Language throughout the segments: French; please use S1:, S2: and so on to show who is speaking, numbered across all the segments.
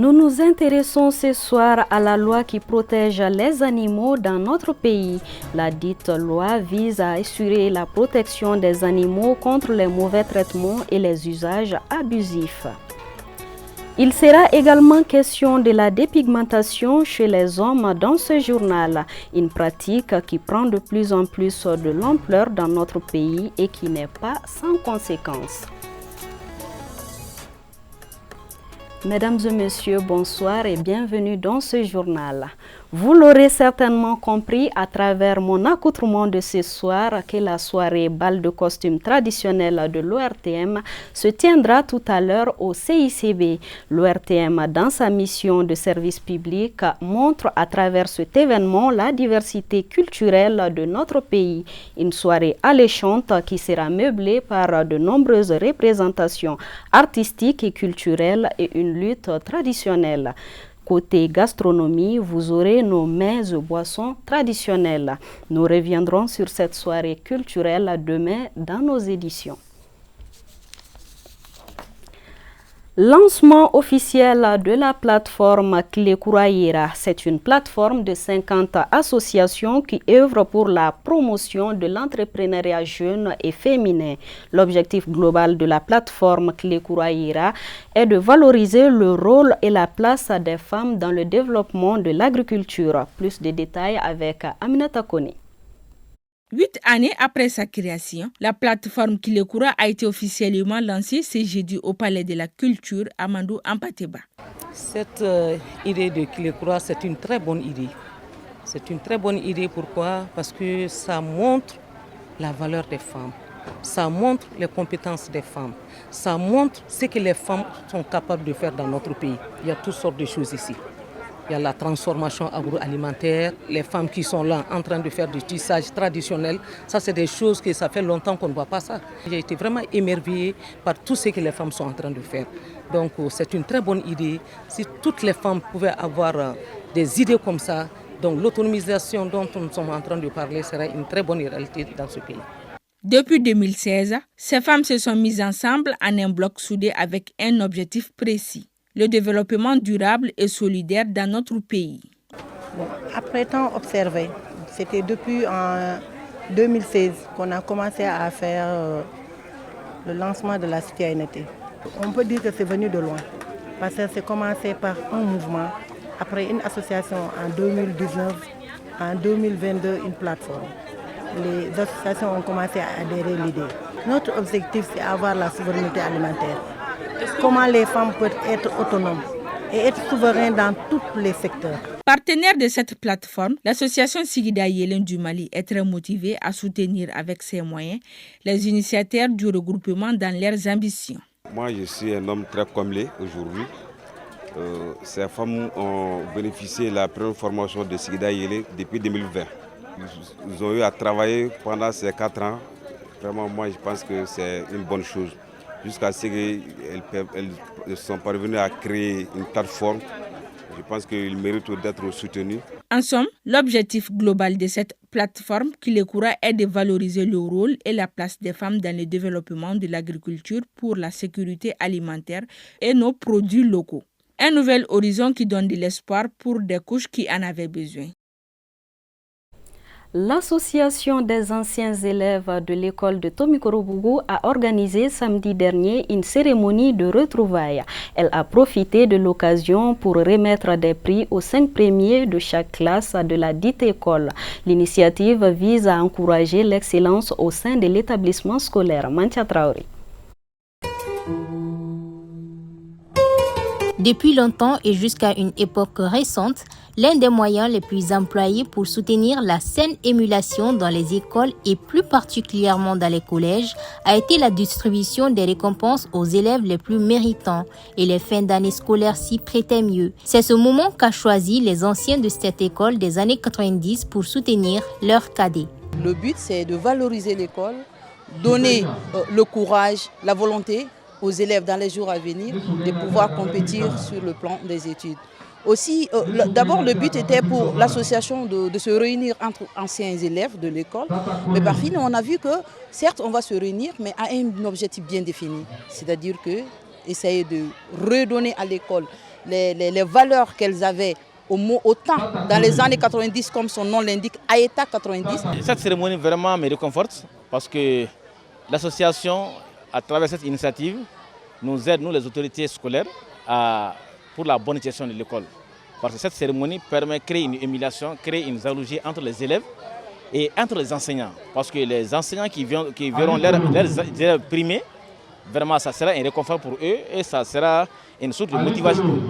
S1: Nous nous intéressons ce soir à la loi qui protège les animaux dans notre pays. La dite loi vise à assurer la protection des animaux contre les mauvais traitements et les usages abusifs. Il sera également question de la dépigmentation chez les hommes dans ce journal, une pratique qui prend de plus en plus de l'ampleur dans notre pays et qui n'est pas sans conséquences. Mesdames et messieurs, bonsoir et bienvenue dans ce journal. Vous l'aurez certainement compris à travers mon accoutrement de ce soir que la soirée bal de costume traditionnelle de l'ORTM se tiendra tout à l'heure au CICB. L'ORTM, dans sa mission de service public, montre à travers cet événement la diversité culturelle de notre pays. Une soirée alléchante qui sera meublée par de nombreuses représentations artistiques et culturelles et une lutte traditionnelle. Côté gastronomie, vous aurez nos mets et boissons traditionnelles. Nous reviendrons sur cette soirée culturelle demain dans nos éditions. Lancement officiel de la plateforme Clécouraïra. C'est une plateforme de 50 associations qui œuvrent pour la promotion de l'entrepreneuriat jeune et féminin. L'objectif global de la plateforme Clécouraïra est de valoriser le rôle et la place des femmes dans le développement de l'agriculture. Plus de détails avec Aminata Kone.
S2: 8 années après sa création, la plateforme Clécoura a été officiellement lancée ce jeudi au Palais de la Culture Amadou Ampateba.
S3: Cette idée de Clécoura, c'est une très bonne idée. C'est une très bonne idée, pourquoi? Parce que ça montre la valeur des femmes, ça montre les compétences des femmes, ça montre ce que les femmes sont capables de faire dans notre pays. Il y a toutes sortes de choses ici. Il y a la transformation agroalimentaire, les femmes qui sont là en train de faire du tissage traditionnel. Ça, c'est des choses que ça fait longtemps qu'on ne voit pas ça. J'ai été vraiment émerveillée par tout ce que les femmes sont en train de faire. Donc, c'est une très bonne idée. Si toutes les femmes pouvaient avoir des idées comme ça, donc l'autonomisation dont nous sommes en train de parler serait une très bonne réalité dans ce pays.
S2: Depuis 2016, ces femmes se sont mises ensemble en un bloc soudé avec un objectif précis: le développement durable et solidaire dans notre pays.
S4: Après temps observé, c'était depuis en 2016 qu'on a commencé à faire le lancement de la citoyenneté. On peut dire que c'est venu de loin, parce que c'est commencé par un mouvement, après une association en 2019, en 2022 une plateforme. Les associations ont commencé à adhérer à l'idée. Notre objectif, c'est avoir la souveraineté alimentaire. Comment les femmes peuvent être autonomes et être souveraines dans tous les secteurs.
S2: Partenaire de cette plateforme, l'association Sigida Yelen du Mali est très motivée à soutenir avec ses moyens les initiateurs du regroupement dans leurs ambitions.
S5: Moi, je suis un homme très comblé aujourd'hui. Ces femmes ont bénéficié de la première formation de Sigida Yelen depuis 2020. Ils ont eu à travailler pendant ces 4 ans. Vraiment, moi, je pense que c'est une bonne chose. Jusqu'à ce qu'elles sont parvenues à créer une plateforme. Je pense qu'ils méritent d'être soutenus.
S2: En somme, l'objectif global de cette plateforme Clécoura est de valoriser le rôle et la place des femmes dans le développement de l'agriculture pour la sécurité alimentaire et nos produits locaux. Un nouvel horizon qui donne de l'espoir pour des couches qui en avaient besoin.
S1: L'association des anciens élèves de l'école de Tomikorobougou a organisé samedi dernier une cérémonie de retrouvailles. Elle a profité de l'occasion pour remettre des prix aux 5 premiers de chaque classe de la dite école. L'initiative vise à encourager l'excellence au sein de l'établissement scolaire. Mantia Traoré.
S6: Depuis longtemps et jusqu'à une époque récente, l'un des moyens les plus employés pour soutenir la saine émulation dans les écoles et plus particulièrement dans les collèges a été la distribution des récompenses aux élèves les plus méritants, et les fins d'année scolaires s'y prêtaient mieux. C'est ce moment qu'a choisi les anciens de cette école des années 90 pour soutenir leurs cadets.
S7: Le but, c'est de valoriser l'école, donner le courage, la volonté aux élèves dans les jours à venir de pouvoir compétir sur le plan des études. Aussi, d'abord le but était pour l'association de se réunir entre anciens élèves de l'école, mais par fin on a vu que certes on va se réunir, mais à un objectif bien défini, c'est-à-dire que essayer de redonner à l'école les valeurs qu'elles avaient au temps, dans les années 90, comme son nom l'indique, Aïeta 90.
S8: Cette cérémonie vraiment me réconforte parce que l'association, à travers cette initiative, nous aide, nous les autorités scolaires, pour la bonne gestion de l'école. Parce que cette cérémonie permet de créer une émulation, créer une jalousie entre les élèves et entre les enseignants. Parce que les enseignants qui verront leurs élèves primés, vraiment ça sera un réconfort pour eux et ça sera une sorte de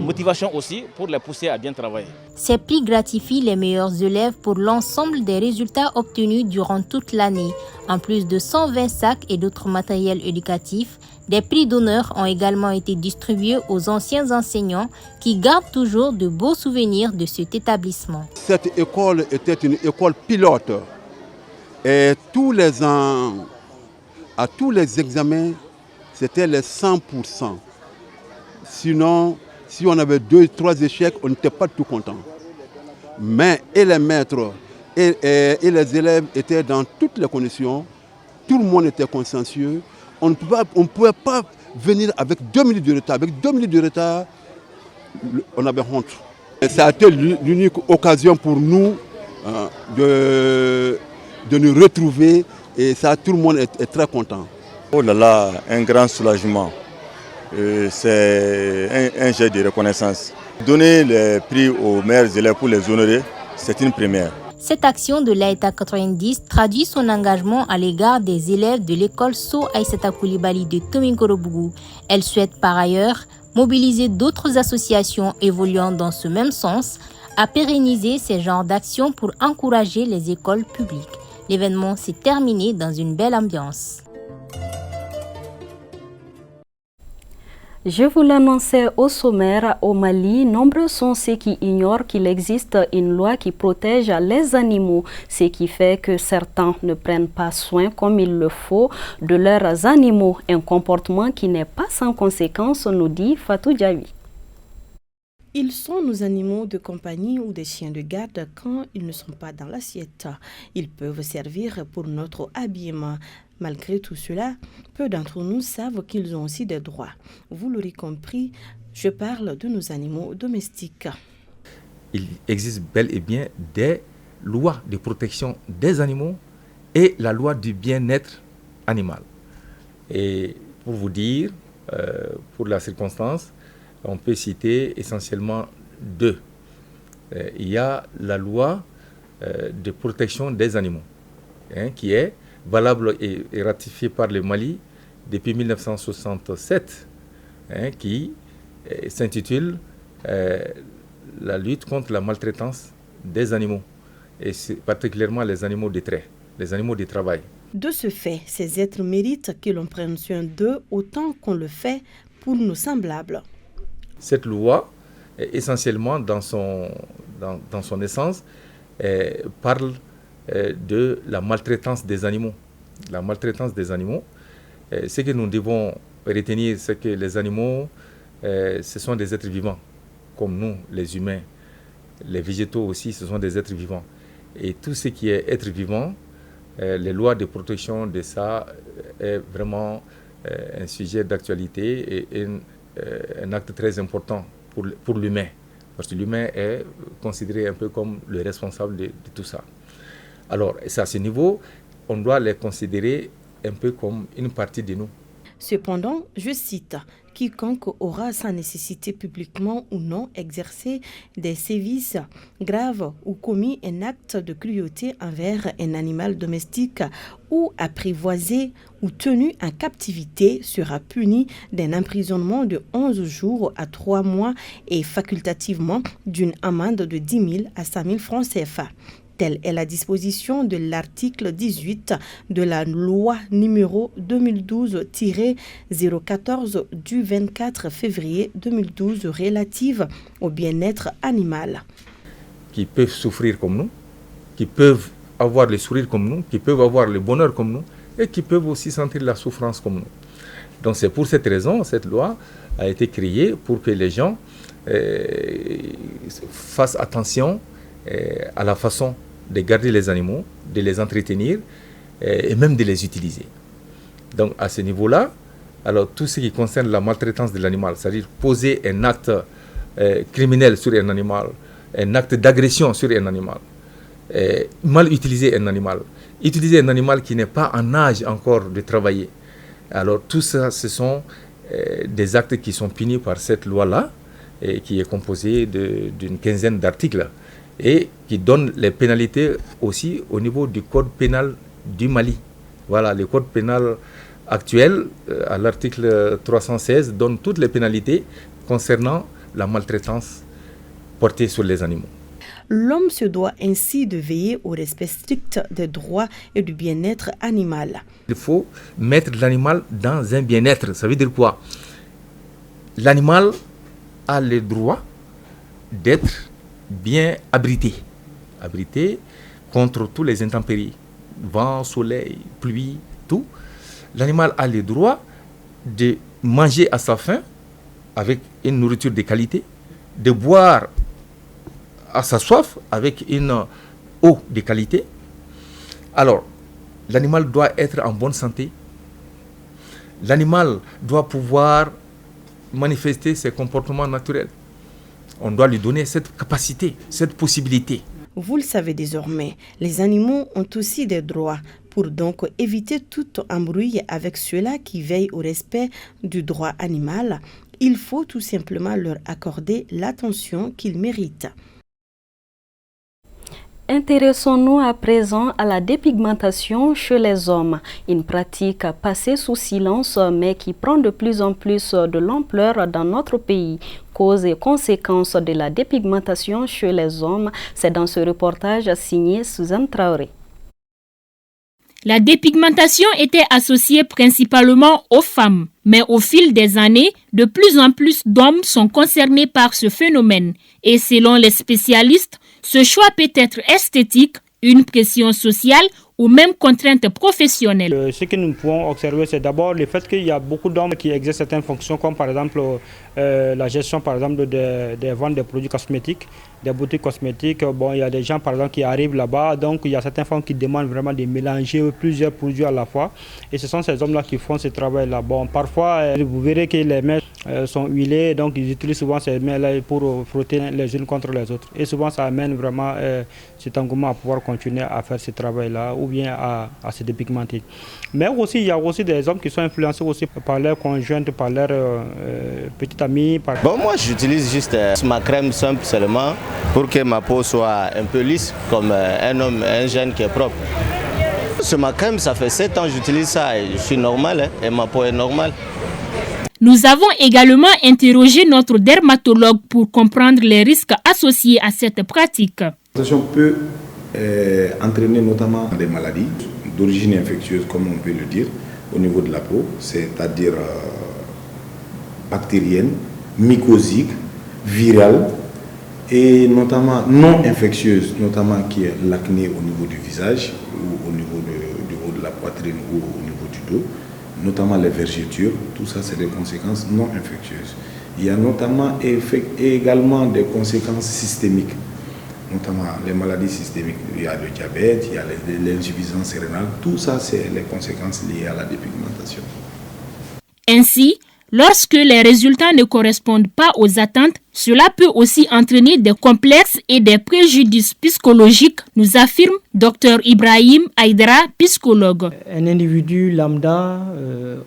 S8: motivation aussi pour les pousser à bien travailler.
S6: Ces prix gratifient les meilleurs élèves pour l'ensemble des résultats obtenus durant toute l'année. En plus de 120 sacs et d'autres matériels éducatifs, des prix d'honneur ont également été distribués aux anciens enseignants qui gardent toujours de beaux souvenirs de cet établissement.
S9: Cette école était une école pilote et tous les ans, à tous les examens, c'était les 100%. Sinon, si on avait 2 ou 3 échecs, on n'était pas tout content. Mais et les maîtres et les élèves étaient dans toutes les conditions. Tout le monde était consciencieux. On ne pouvait pas venir avec 2 minutes de retard. Avec 2 minutes de retard, on avait honte. Et ça a été l'unique occasion pour nous de nous retrouver. Et ça, tout le monde est très content.
S10: Oh là là, un grand soulagement. C'est un jet de reconnaissance. Donner les prix aux meilleurs élèves pour les honorer, c'est une première.
S6: Cette action de l'Aïeta 90 traduit son engagement à l'égard des élèves de l'école So Aïssata Coulibaly de Tomikorobougou. Elle souhaite par ailleurs mobiliser d'autres associations évoluant dans ce même sens à pérenniser ces genres d'actions pour encourager les écoles publiques. L'événement s'est terminé dans une belle ambiance.
S1: Je vous l'annonçais au sommaire, au Mali, nombreux sont ceux qui ignorent qu'il existe une loi qui protège les animaux, ce qui fait que certains ne prennent pas soin comme il le faut de leurs animaux, un comportement qui n'est pas sans conséquence, nous dit Fatou Diaby.
S11: Ils sont nos animaux de compagnie ou des chiens de garde quand ils ne sont pas dans l'assiette. Ils peuvent servir pour notre habillement. Malgré tout cela, peu d'entre nous savent qu'ils ont aussi des droits. Vous l'aurez compris, je parle de nos animaux domestiques.
S12: Il existe bel et bien des lois de protection des animaux et la loi du bien-être animal. Et pour vous dire, pour la circonstance, on peut citer essentiellement 2. Il y a la loi de protection des animaux, qui est valable et ratifiée par le Mali depuis 1967, qui s'intitule la lutte contre la maltraitance des animaux, et particulièrement les animaux de trait, les animaux de travail.
S11: De ce fait, ces êtres méritent que l'on prenne soin d'eux autant qu'on le fait pour nos semblables.
S12: Cette loi, essentiellement dans son essence, parle de la maltraitance des animaux. La maltraitance des animaux, ce que nous devons retenir, c'est que les animaux, ce sont des êtres vivants, comme nous, les humains. Les végétaux aussi, ce sont des êtres vivants. Et tout ce qui est être vivant, les lois de protection de ça est vraiment un sujet d'actualité et un acte très important pour l'humain. Parce que l'humain est considéré un peu comme le responsable de tout ça. Alors, c'est à ce niveau, on doit les considérer un peu comme une partie de nous.
S11: Cependant, je cite, « Quiconque aura sa nécessité publiquement ou non exercé des sévices graves ou commis un acte de cruauté envers un animal domestique ou apprivoisé ou tenu en captivité sera puni d'un emprisonnement de 11 jours à 3 mois et facultativement d'une amende de 10 000 à 5 000 francs CFA. » Telle est la disposition de l'article 18 de la loi numéro 2012-014 du 24 février 2012 relative au bien-être animal.
S12: Qui peuvent souffrir comme nous, qui peuvent avoir le sourire comme nous, qui peuvent avoir le bonheur comme nous et qui peuvent aussi sentir la souffrance comme nous. Donc c'est pour cette raison, cette loi a été créée pour que les gens fassent attention à la façon de garder les animaux, de les entretenir et même de les utiliser. Donc à ce niveau-là, alors tout ce qui concerne la maltraitance de l'animal, c'est-à-dire poser un acte criminel sur un animal, un acte d'agression sur un animal, mal utiliser un animal, utiliser un animal qui n'est pas en âge encore de travailler. Alors tout ça, ce sont des actes qui sont punis par cette loi-là, qui est composée d'une quinzaine d'articles, et qui donne les pénalités aussi au niveau du code pénal du Mali. Voilà, le code pénal actuel, à l'article 316, donne toutes les pénalités concernant la maltraitance portée sur les animaux.
S11: L'homme se doit ainsi de veiller au respect strict des droits et du bien-être animal.
S12: Il faut mettre l'animal dans un bien-être. Ça veut dire quoi? L'animal a le droit d'être bien abrité. Abrité contre tous les intempéries. Vent, soleil, pluie, tout. L'animal a le droit de manger à sa faim avec une nourriture de qualité, de boire à sa soif avec une eau de qualité. Alors, l'animal doit être en bonne santé. L'animal doit pouvoir manifester ses comportements naturels. On doit lui donner cette capacité, cette possibilité.
S11: Vous le savez désormais, les animaux ont aussi des droits. Pour donc éviter toute embrouille avec ceux-là qui veillent au respect du droit animal, il faut tout simplement leur accorder l'attention qu'ils méritent.
S1: Intéressons-nous à présent à la dépigmentation chez les hommes, une pratique passée sous silence mais qui prend de plus en plus de l'ampleur dans notre pays. Causes et conséquences de la dépigmentation chez les hommes, c'est dans ce reportage signé Suzanne Traoré.
S13: La dépigmentation était associée principalement aux femmes, mais au fil des années, de plus en plus d'hommes sont concernés par ce phénomène. Et selon les spécialistes, ce choix peut être esthétique, une pression sociale ou même contrainte professionnelle.
S14: Ce que nous pouvons observer, c'est d'abord le fait qu'il y a beaucoup d'hommes qui exercent certaines fonctions, comme par exemple la gestion par exemple des ventes de produits cosmétiques, des boutiques cosmétiques. Bon, il y a des gens par exemple qui arrivent là-bas, donc il y a certaines femmes qui demandent vraiment de mélanger plusieurs produits à la fois. Et ce sont ces hommes-là qui font ce travail-là. Bon, parfois, vous verrez que les mains sont huilées, donc ils utilisent souvent ces mains-là pour frotter les unes contre les autres. Et souvent, ça amène vraiment cet engouement à pouvoir continuer à faire ce travail-là ou bien à se dépigmenter. Mais aussi, il y a aussi des hommes qui sont influencés aussi par leur conjointe, par leur petite amie.
S15: Bon, moi, j'utilise juste ma crème simple seulement pour que ma peau soit un peu lisse, comme un homme, un jeune qui est propre. Sur ma crème, ça fait 7 ans que j'utilise ça et je suis normal et ma peau est normale.
S13: Nous avons également interrogé notre dermatologue pour comprendre les risques associés à cette pratique.
S16: La peut entraîner notamment des maladies d'origine infectieuse, comme on peut le dire, au niveau de la peau, c'est-à-dire bactérienne, mycosique, virale et notamment non infectieuse, notamment qui est l'acné au niveau du visage ou au niveau de la poitrine ou au niveau du dos, notamment les vergetures. Tout ça, c'est des conséquences non infectieuses. Il y a notamment également des conséquences systémiques, notamment les maladies systémiques. Il y a le diabète, il y a l'insuffisance rénale. Tout ça, c'est les conséquences liées à la dépigmentation.
S13: Ainsi, lorsque les résultats ne correspondent pas aux attentes, cela peut aussi entraîner des complexes et des préjudices psychologiques, nous affirme Dr Ibrahim Aïdara, psychologue.
S17: Un individu lambda,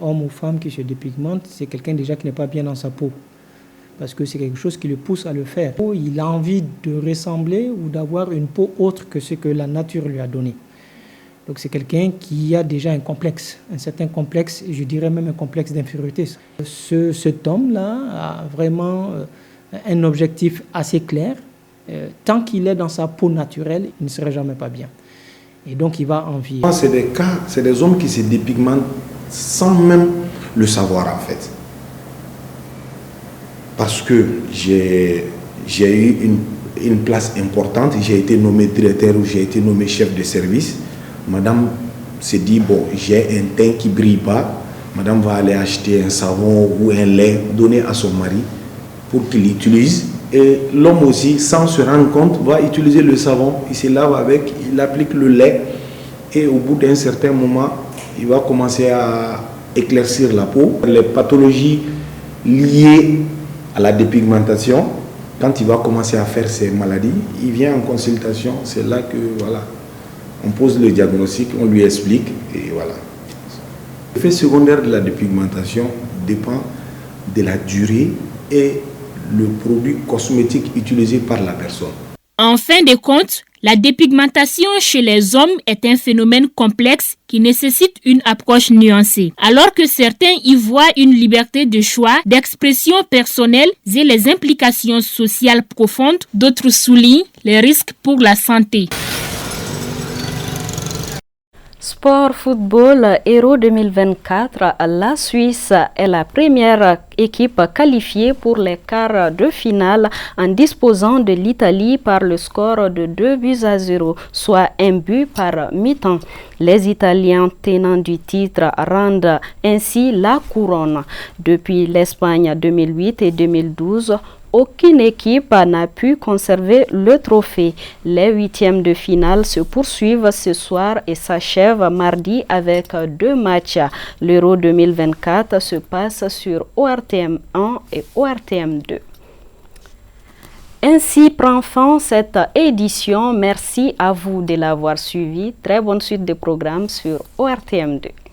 S17: homme ou femme qui se dépigmente, c'est quelqu'un déjà qui n'est pas bien dans sa peau. Parce que c'est quelque chose qui le pousse à le faire. Il a envie de ressembler ou d'avoir une peau autre que ce que la nature lui a donné. Donc c'est quelqu'un qui a déjà un complexe, un certain complexe, je dirais même un complexe d'infériorité. Cet homme-là a vraiment un objectif assez clair. Tant qu'il est dans sa peau naturelle, il ne serait jamais pas bien. Et donc il va envier.
S16: C'est des cas, c'est des hommes qui se dépigmentent sans même le savoir en fait. Parce que j'ai eu une place importante, j'ai été nommé directeur ou j'ai été nommé chef de service. Madame s'est dit, bon, j'ai un teint qui ne brille pas. Madame va aller acheter un savon ou un lait, donner à son mari pour qu'il l'utilise. Et l'homme aussi, sans se rendre compte, va utiliser le savon. Il se lave avec, il applique le lait. Et au bout d'un certain moment, il va commencer à éclaircir la peau. Les pathologies liées à la dépigmentation, Quand il va commencer à faire ses maladies, il vient en consultation, c'est là que voilà, on pose le diagnostic, on lui explique et voilà. L'effet secondaire de la dépigmentation dépend de la durée et le produit cosmétique utilisé par la personne.
S13: En fin de compte, la dépigmentation chez les hommes est un phénomène complexe qui nécessite une approche nuancée. Alors que certains y voient une liberté de choix, d'expression personnelle et les implications sociales profondes, d'autres soulignent les risques pour la santé.
S1: Sport football Euro 2024, la Suisse est la première équipe qualifiée pour les quarts de finale en disposant de l'Italie par le score de 2-0, soit un but par mi-temps. Les Italiens tenants du titre rendent ainsi la couronne. Depuis l'Espagne 2008 et 2012, aucune équipe n'a pu conserver le trophée. Les huitièmes de finale se poursuivent ce soir et s'achèvent mardi avec 2 matchs. L'Euro 2024 se passe sur ORTM 1 et ORTM 2. Ainsi prend fin cette édition. Merci à vous de l'avoir suivi. Très bonne suite de programmes sur ORTM 2.